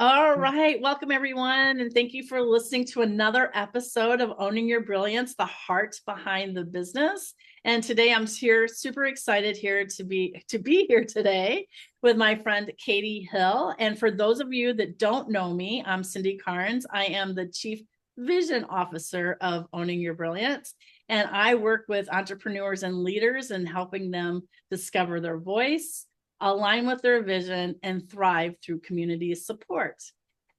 All right. Welcome, everyone. And thank you for listening to another episode of Owning Your Brilliance, the heart behind the business. And today I'm here, super excited here to be here today with my friend Katie Hill. And for those of you that don't know me, I'm Cindy Karnes. I am the Chief Vision Officer of Owning Your Brilliance. And I work with entrepreneurs and leaders and helping them discover their voice, align with their vision, and thrive through community support.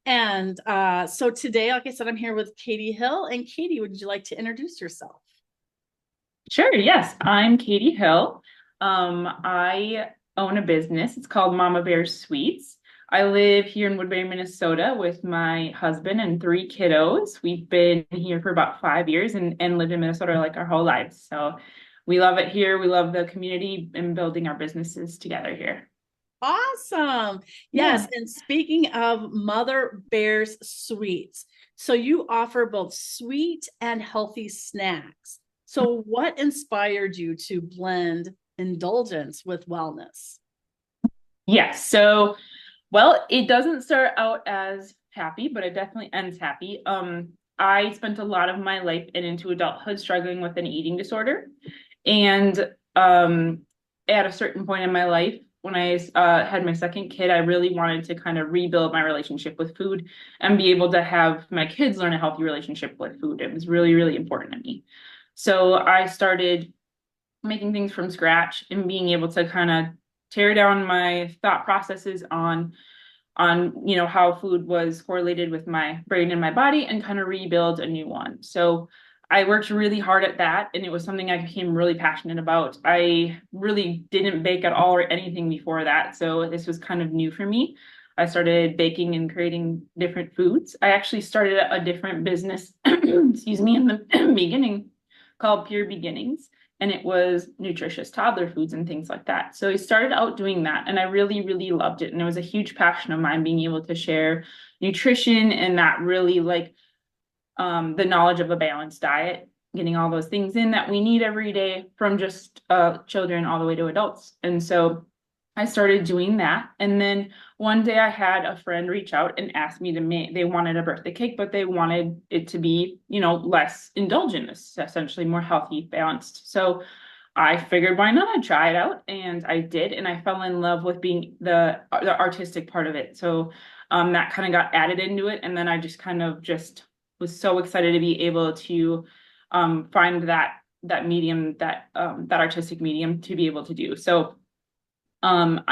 And so today, like I said, I'm here with Katie Hill. And Katie, would you like to introduce yourself? Sure, yes. I'm Katie Hill. I own a business. It's called Mama Bear Sweets. I live here in Woodbury, Minnesota with my husband and three kiddos. We've been here for about 5 years and lived in Minnesota like our whole lives. So we love it here. We love the community and building our businesses together here. Awesome. Yeah. Yes. And speaking of Mother Bear's Sweets, so you offer both sweet and healthy snacks. So what inspired you to blend indulgence with wellness? Yes. So, well, it doesn't start out as happy, but it definitely ends happy. I spent a lot of my life and into adulthood struggling with an eating disorder. And at a certain point in my life, when I had my second kid, I really wanted to kind of rebuild my relationship with food and be able to have my kids learn a healthy relationship with food. It was really, really important to me. So I started making things from scratch and being able to kind of tear down my thought processes on how food was correlated with my brain and my body and kind of rebuild a new one. So I worked really hard at that, and it was something I became really passionate about. I really didn't bake at all or anything before that, so this was kind of new for me. I started baking and creating different foods. I actually started a different business, excuse me, in the beginning called Pure Beginnings, and it was nutritious toddler foods and things like that. So I started out doing that, and I really, really loved it. And it was a huge passion of mine being able to share nutrition and that really the knowledge of a balanced diet, getting all those things in that we need every day from just children all the way to adults. And so I started doing that. And then one day I had a friend reach out and ask me to make, they wanted a birthday cake, but they wanted it to be, less indulgent, essentially more healthy, balanced. So I figured why not? I'd try it out. And I did. And I fell in love with being the artistic part of it. So that kind of got added into it. And then I just kind of just was so excited to be able to find that medium, that artistic medium to be able to do. So from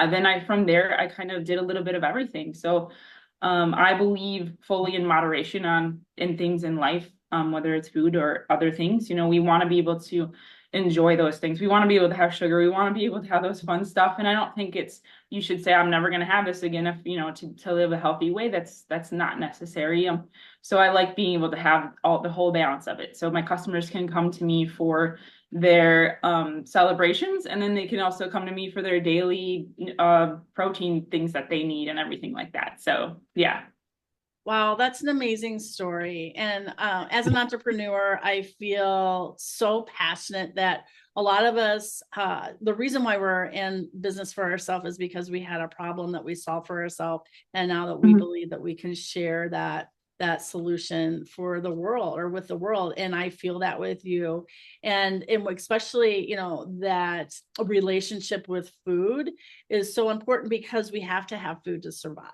there, I kind of did a little bit of everything. So I believe fully in moderation in things in life, whether it's food or other things. We want to be able to enjoy those things. We want to be able to have sugar. We want to be able to have those fun stuff. And I don't think you should say, I'm never going to have this again if, to live a healthy way. That's not necessary. So I like being able to have the whole balance of it. So my customers can come to me for their celebrations, and then they can also come to me for their daily protein things that they need and everything like that. So yeah. Wow, that's an amazing story. And as an entrepreneur, I feel so passionate that a lot of us, the reason why we're in business for ourselves is because we had a problem that we solved for ourselves. And now that we Mhm. believe that we can share that solution for the world or with the world. And I feel that with you. And especially, that relationship with food is so important because we have to have food to survive,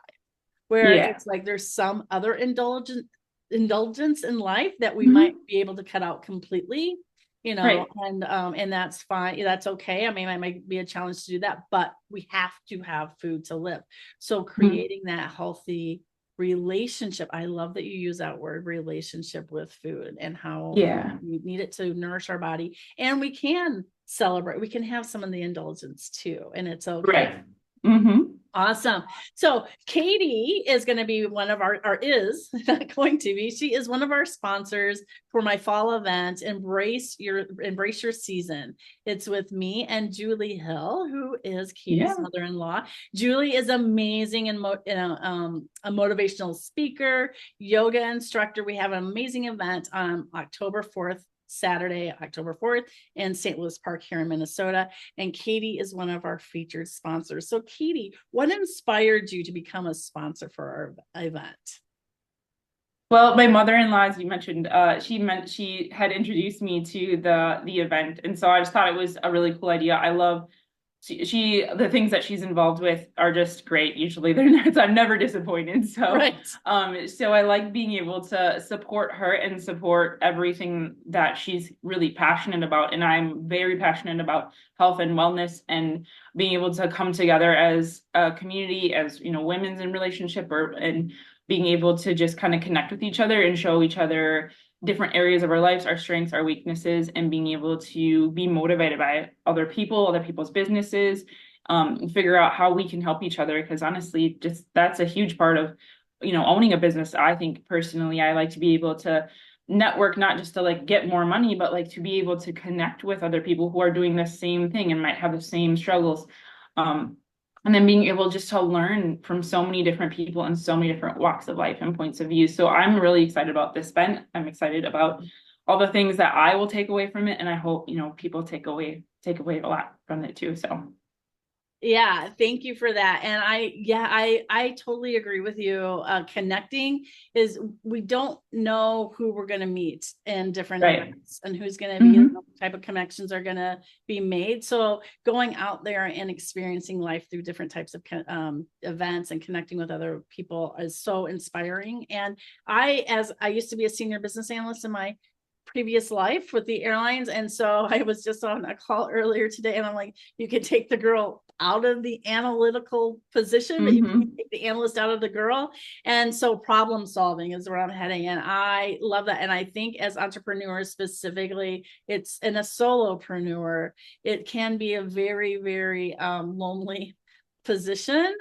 where Yeah. it's like there's some other indulgence in life that we might Mhm. be able to cut out completely, Right. and that's fine. That's okay. I mean, it might be a challenge to do that, but we have to have food to live. So Mhm. creating that healthy relationship. I love that you use that word relationship with food and how Yeah. we need it to nourish our body. And we can celebrate. We can have some of the indulgence too, and it's okay. Right. Hmm. Awesome. So Katie is going to be one of or is not going to be. She is one of our sponsors for my fall event, Embrace Your Season. It's with me and Julie Hill, who is Katie's Yeah. mother-in-law. Julie is amazing and a motivational speaker, yoga instructor. We have an amazing event on October 4th Saturday, October 4th in St. Louis Park here in Minnesota. And Katie is one of our featured sponsors. So Katie, what inspired you to become a sponsor for our event? Well, my mother-in-law, as you mentioned, she had introduced me to the event, and so I just thought it was a really cool idea. I love the things that she's involved with are just great. Usually, I'm never disappointed. So, Right. so I like being able to support her and support everything that she's really passionate about, and I'm very passionate about health and wellness and being able to come together as a community, as women's in relationship and being able to just kind of connect with each other and show each other different areas of our lives, our strengths, our weaknesses, and being able to be motivated by other people, other people's businesses, figure out how we can help each other. Because honestly, just that's a huge part of, owning a business. I think personally, I like to be able to network, not just to like get more money, but like to be able to connect with other people who are doing the same thing and might have the same struggles. And then being able just to learn from so many different people and so many different walks of life and points of view. So I'm really excited about this event. I'm excited about all the things that I will take away from it. And I hope, people take away a lot from it too. So Yeah, thank you for that. And I totally agree with you. Connecting is, we don't know who we're going to meet in different right. events and who's going to be, Mhm. what type of connections are going to be made. So going out there and experiencing life through different types of events and connecting with other people is so inspiring. And as I used to be a senior business analyst in my previous life with the airlines. And so I was just on a call earlier today and I'm like, you could take the girl out of the analytical position, but you can take the analyst out of the girl. And so problem solving is where I'm heading. And I love that. And I think as entrepreneurs specifically, it's in a solopreneur, it can be a very, very lonely position.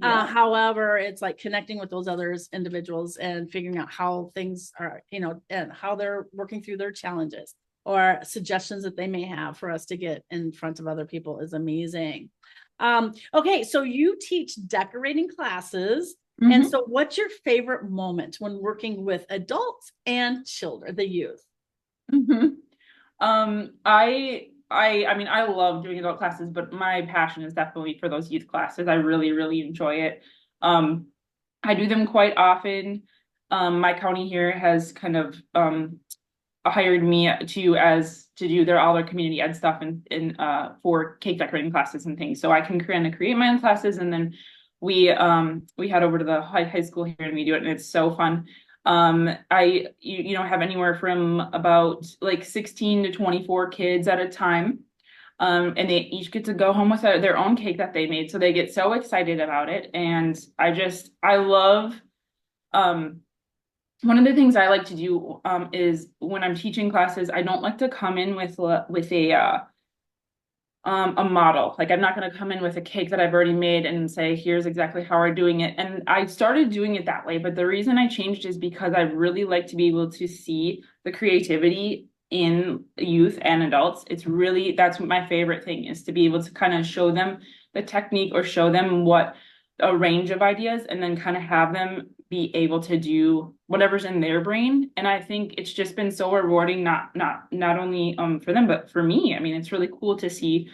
Yeah. However, it's like connecting with those others individuals and figuring out how things are, and how they're working through their challenges or suggestions that they may have for us to get in front of other people is amazing. Okay, so you teach decorating classes. And so what's your favorite moment when working with adults and children, the youth? I mean, I love doing adult classes, but my passion is definitely for those youth classes. I really, really enjoy it. Um, I do them quite often. My county here has kind of hired me to do all their community ed stuff and for cake decorating classes and things. So I can kind of create my own classes, and then we head over to the high school here and we do it, and it's so fun. I have anywhere from about like 16 to 24 kids at a time. And they each get to go home with their own cake that they made. So they get so excited about it. And I love, one of the things I like to do is when I'm teaching classes, I don't like to come in with a model. Like I'm not going to come in with a cake that I've already made and say, here's exactly how we're doing it. And I started doing it that way. But the reason I changed is because I really like to be able to see the creativity in youth and adults. That's my favorite thing, is to be able to kind of show them the technique or show them what a range of ideas, and then kind of have them be able to do whatever's in their brain. And I think it's just been so rewarding, not only for them, but for me. I mean, it's really cool to see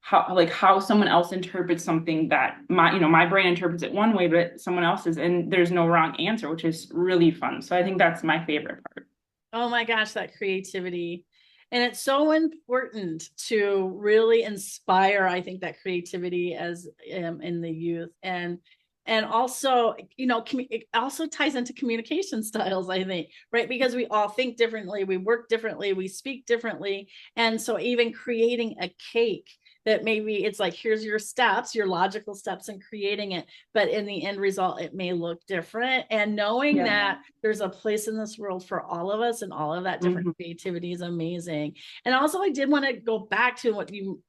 how someone else interprets something that my brain interprets it one way, but someone else's, and there's no wrong answer, which is really fun. So I think that's my favorite part. Oh my gosh, that creativity. And it's so important to really inspire, I think, that creativity as in the youth. And also, it also ties into communication styles, I think, right? Because we all think differently, we work differently, we speak differently. And so even creating a cake that maybe it's like, here's your steps, your logical steps in creating it, but in the end result, it may look different. And knowing that there's a place in this world for all of us, and all of that different creativity is amazing. And also, I did want to go back to what you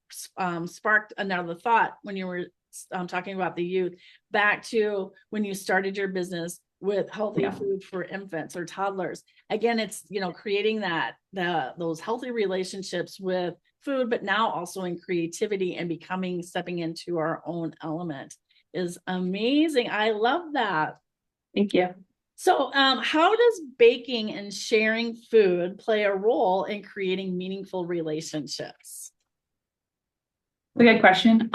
sparked another thought when you were talking about the youth, back to when you started your business with healthy food for infants or toddlers. Again, it's, creating those healthy relationships with food, but now also in creativity and stepping into our own element is amazing. I love that. Thank you. So, how does baking and sharing food play a role in creating meaningful relationships? It's a good question.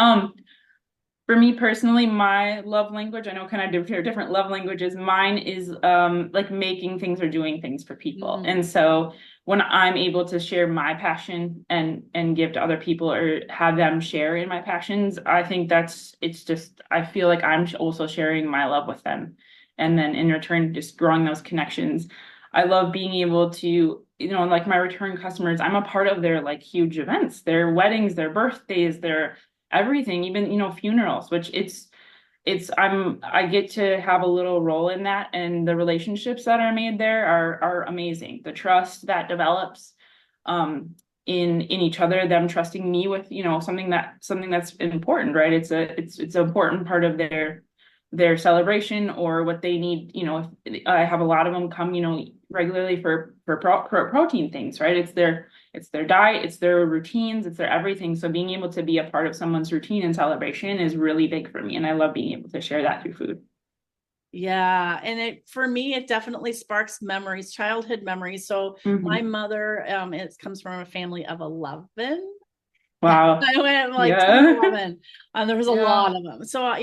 For me personally, my love language, I know kind of different love languages. Mine is like making things or doing things for people. Mm. And so when I'm able to share my passion and give to other people or have them share in my passions, I think it's just I feel like I'm also sharing my love with them. And then in return, just growing those connections. I love being able to, like my return customers, I'm a part of their like huge events, their weddings, their birthdays, their everything, even funerals, which I get to have a little role in that, and the relationships that are made there are amazing. The trust that develops in each other, them trusting me with something that's important, right? It's an important part of their celebration or what they need. I have a lot of them come regularly for protein things, right? It's their diet, it's their routines, it's their everything. So being able to be a part of someone's routine and celebration is really big for me. And I love being able to share that through food. Yeah, and for me, it definitely sparks memories, childhood memories. So my Mhm. mother, it comes from a family of 11. Wow. I went like 10 to Yeah. 11. There was a Yeah. lot of them. So, I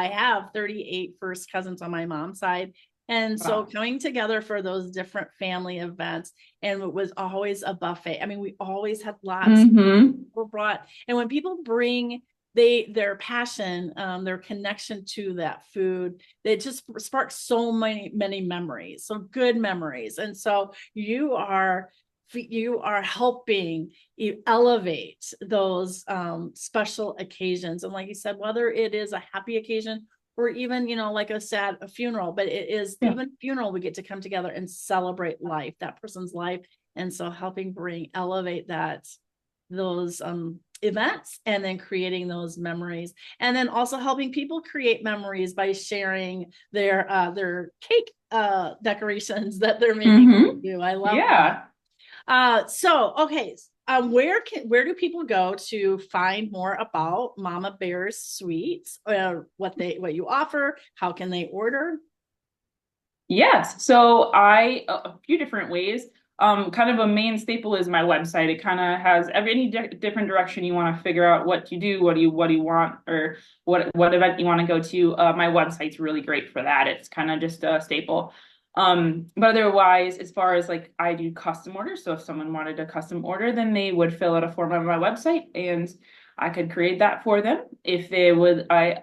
have 38 first cousins on my mom's side. And so Wow. coming together for those different family events, and it was always a buffet. I mean, we always had lots Mm-hmm. people brought, and when people bring their passion, their connection to that food, it just sparks so many memories, so good memories. And so you are helping you elevate those special occasions. And like you said, whether it is a happy occasion or even, like a funeral, but it is Yeah. even funeral, we get to come together and celebrate life, that person's life. And so helping elevate those events, and then creating those memories, and then also helping people create memories by sharing their cake decorations that they're making. Mm-hmm. I love that. Yeah. So okay, where do people go to find more about Mama Bear's Sweets? What you offer? How can they order? Yes. So a few different ways. Kind of a main staple is my website. It kind of has any different direction you want to figure out what you do, what do you want, or what event you want to go to. My website's really great for that. It's kind of just a staple. But otherwise, as far as like I do custom orders, so if someone wanted a custom order, then they would fill out a form on my website and I could create that for them. If they would, I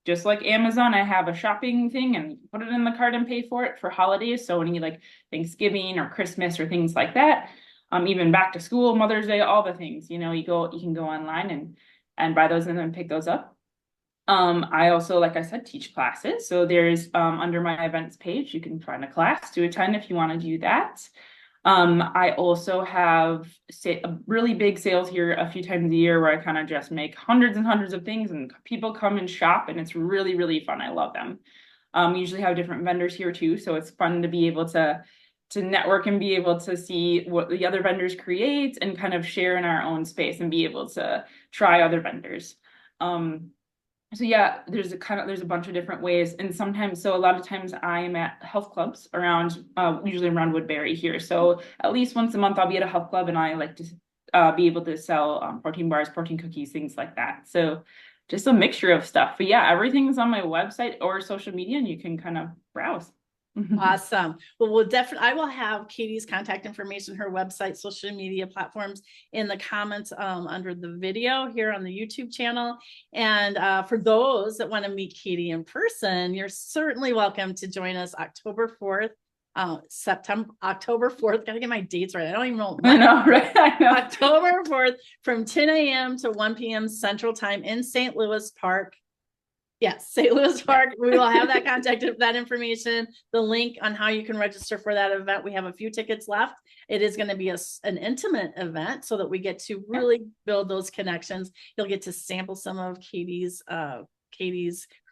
just like Amazon, I have a shopping thing and put it in the cart and pay for it for holidays. So when you like Thanksgiving or Christmas or things like that, even back to school, Mother's Day, all the things, you can go online and buy those and then pick those up. I also, like I said, teach classes. So there's under my events page, you can find a class to attend if you want to do that. I also have a really big sales here a few times a year where I kind of just make hundreds and hundreds of things and people come and shop and it's really, really fun. I love them. We usually have different vendors here too, so it's fun to be able to network and be able to see what the other vendors create and kind of share in our own space and be able to try other vendors. Um, so yeah, there's a bunch of different ways, and so a lot of times I am at health clubs around, usually around Woodbury here. So at least once a month I'll be at a health club, and I like to be able to sell protein bars, protein cookies, things like that. So just a mixture of stuff. But yeah, everything's on my website or social media, and you can kind of browse. Awesome. Well, we'll definitely, I will have Katie's contact information, her website, social media platforms in the comments under the video here on the YouTube channel. And for those that want to meet Katie in person, you're certainly welcome to join us October 4th. October 4th. Gotta get my dates right. I don't even know I what. know, right? I know. October 4th from 10 a.m. to 1 p.m. Central Time in St. Louis Park. Yes, St. Louis Park. We will have that information, the link on how you can register for that event. We have a few tickets left. It is going to be an intimate event so that we get to really build those connections. You'll get to sample some of Katie's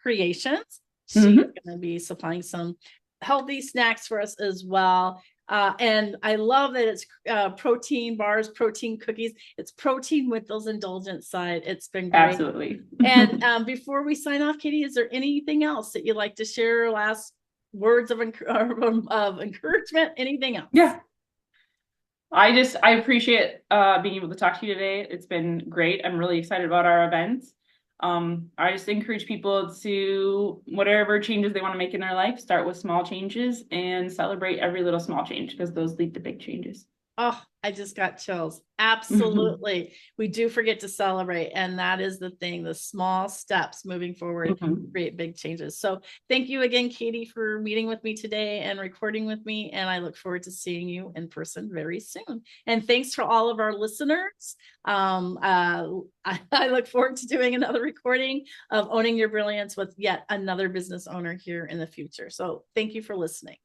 creations. She's Mm-hmm. going to be supplying some healthy snacks for us as well. And I love that it's protein bars, protein cookies. It's protein with those indulgent side. It's been great. Absolutely. And before we sign off, Katie, is there anything else that you'd like to share? Last words of encouragement, anything else? Yeah. I appreciate being able to talk to you today. It's been great. I'm really excited about our event. I just encourage people to, whatever changes they want to make in their life, start with small changes and celebrate every little small change, because those lead to big changes. Oh, I just got chills. Absolutely. We do forget to celebrate. And that is the thing, the small steps moving forward create big changes. So thank you again, Katie, for meeting with me today and recording with me. And I look forward to seeing you in person very soon. And thanks for all of our listeners. I look forward to doing another recording of Owning Your Brilliance with yet another business owner here in the future. So thank you for listening.